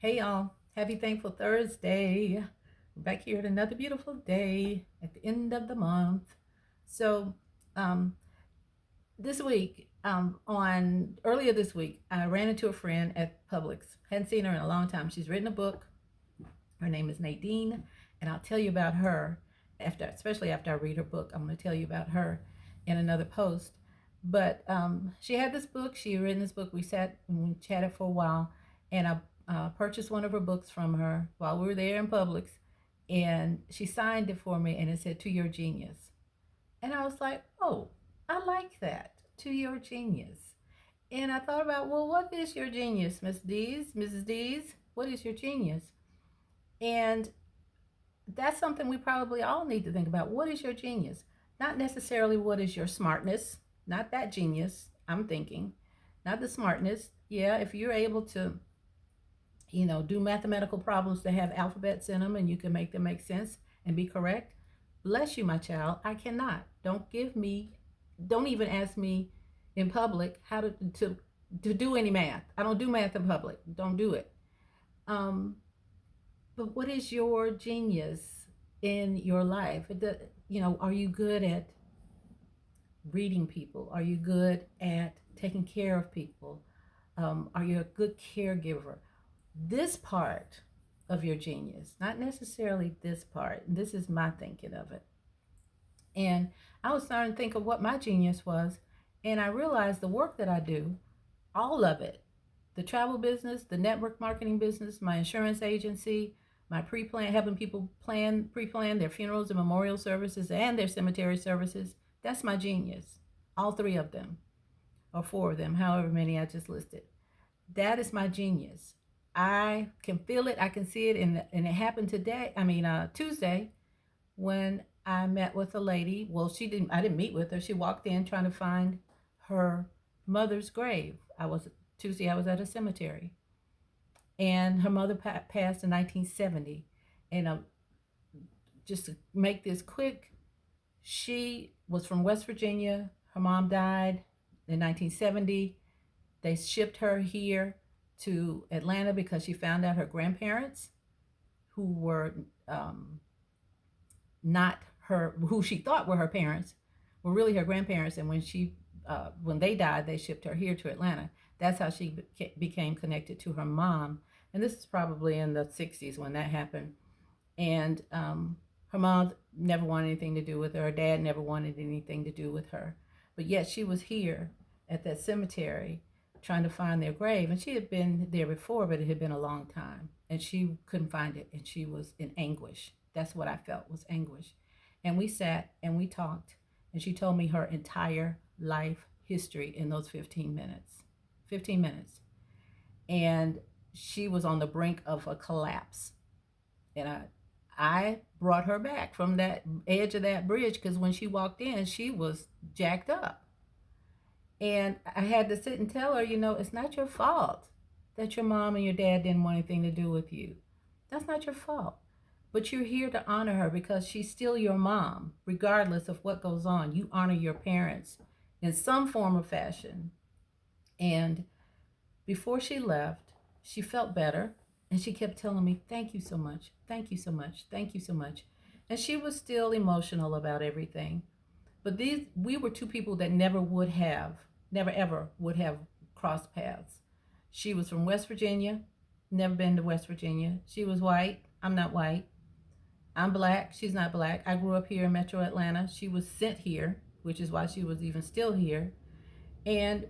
Hey y'all, happy Thankful Thursday. We're back here at another beautiful day at the end of the month. So, um, this week, on earlier this week, I ran into a friend at Publix. Hadn't seen her in a long time. She's written a book. Her name is Nadine, and I'll tell you about her especially after I read her book. I'm going to tell you about her in another post. But she had this book. She had written this book. We sat and we chatted for a while, and I purchased one of her books from her while we were there in Publix, and she signed it for me, and it said "To Your Genius," and I was like, "Oh, I like that. To Your Genius." And I thought about, well, what is your genius, Miss Dees, Mrs. Dees? What is your genius? And that's something we probably all need to think about. What is your genius? Not necessarily what is your smartness, not that genius, I'm thinking, not the smartness. Yeah, if you're able to, do mathematical problems that have alphabets in them and you can make them make sense and be correct, bless you, my child. I cannot. Don't even ask me in public how to do any math. I don't do math in public. Don't do it. Um, but what is your genius in your life? Are you good at reading people? Are you good at taking care of people? Are you a good caregiver? This part of your genius, not necessarily this part. This is my thinking of it. And I was starting to think of what my genius was, and I realized the work that I do, all of it, the travel business, the network marketing business, my insurance agency, my pre-plan, helping people pre-plan their funerals and memorial services and their cemetery services. That's my genius. All three of them, or four of them, however many I just listed. That is my genius. I can feel it. I can see it, and it happened today. Tuesday, when I met with a lady. Well, she didn't. I didn't meet with her. She walked in trying to find her mother's grave. I was at a cemetery, and her mother passed in 1970. And just to make this quick, she was from West Virginia. Her mom died in 1970. They shipped her here to Atlanta because she found out her grandparents, who were not her, who she thought were her parents, were really her grandparents. And when they died, they shipped her here to Atlanta. That's how she became connected to her mom. And this is probably in the 60s when that happened. And her mom never wanted anything to do with her. Her dad never wanted anything to do with her. But yet she was here at that cemetery trying to find their grave. And she had been there before, but it had been a long time. And she couldn't find it. And she was in anguish. That's what I felt, was anguish. And we sat and we talked. And she told me her entire life history in those 15 minutes. 15 minutes. And she was on the brink of a collapse. And I brought her back from that edge of that bridge, because when she walked in, she was jacked up. And I had to sit and tell her, it's not your fault that your mom and your dad didn't want anything to do with you. That's not your fault. But you're here to honor her because she's still your mom, regardless of what goes on. You honor your parents in some form or fashion. And before she left, she felt better, and she kept telling me, "Thank you so much. Thank you so much. Thank you so much." And she was still emotional about everything. But we were two people that never ever would have crossed paths. She was from West Virginia, never been to West Virginia. She was white. I'm not white. I'm black. She's not black. I grew up here in Metro Atlanta. She was sent here, which is why she was even still here. And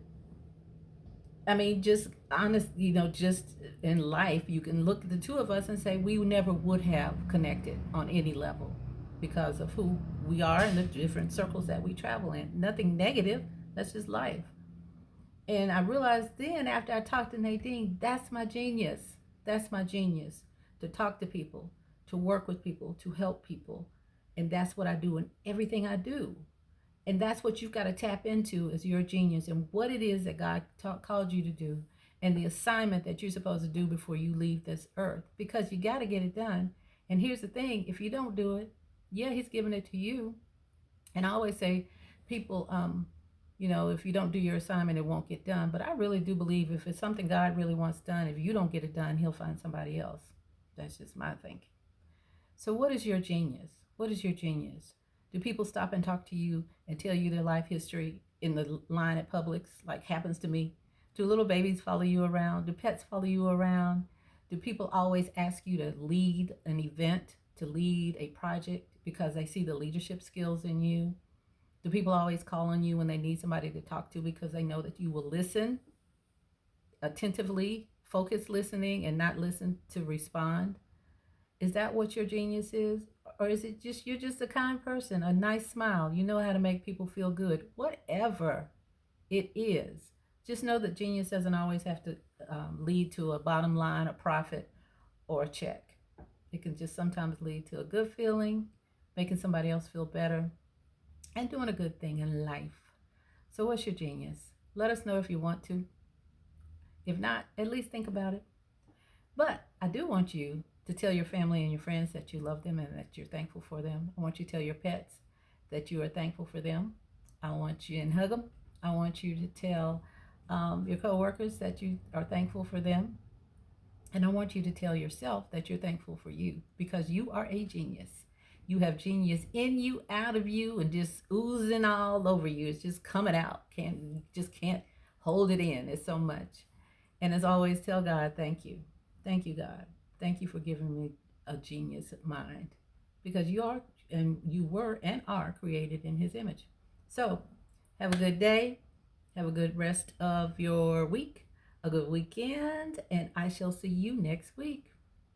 just honest, just in life, you can look at the two of us and say we never would have connected on any level because of who we are and the different circles that we travel in. Nothing negative, that's just life. And I realized then, after I talked to Nadine, that's my genius. That's my genius, to talk to people, to work with people, to help people. And that's what I do in everything I do. And that's what you've got to tap into as your genius, and what it is that God called you to do, and the assignment that you're supposed to do before you leave this earth, because you got to get it done. And here's the thing, if you don't do it, yeah, he's giving it to you. And I always say, people, If you don't do your assignment, it won't get done. But I really do believe if it's something God really wants done, if you don't get it done, He'll find somebody else. That's just my thinking. So, what is your genius? What is your genius? Do people stop and talk to you and tell you their life history in the line at Publix, like happens to me? Do little babies follow you around? Do pets follow you around? Do people always ask you to lead an event, to lead a project because they see the leadership skills in you? Do people always call on you when they need somebody to talk to because they know that you will listen attentively, focus listening, and not listen to respond? Is that what your genius is? Or is it just you're just a kind person, a nice smile, you know how to make people feel good? Whatever it is, just know that genius doesn't always have to lead to a bottom line, a profit, or a check. It can just sometimes lead to a good feeling, making somebody else feel better, and doing a good thing in life. So, what's your genius? Let us know if you want to. If not, at least think about it. But I do want you to tell your family and your friends that you love them and that you're thankful for them. I want you to tell your pets that you are thankful for them. I want you to hug them. I want you to tell your coworkers that you are thankful for them. And I want you to tell yourself that you're thankful for you because you are a genius. You have genius in you, out of you, and just oozing all over you. It's just coming out. Can't hold it in. It's so much. And as always, tell God, thank you. Thank you, God. Thank you for giving me a genius mind because you are and you were and are created in His image. So have a good day. Have a good rest of your week, a good weekend, and I shall see you next week.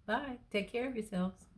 Bye. Take care of yourselves.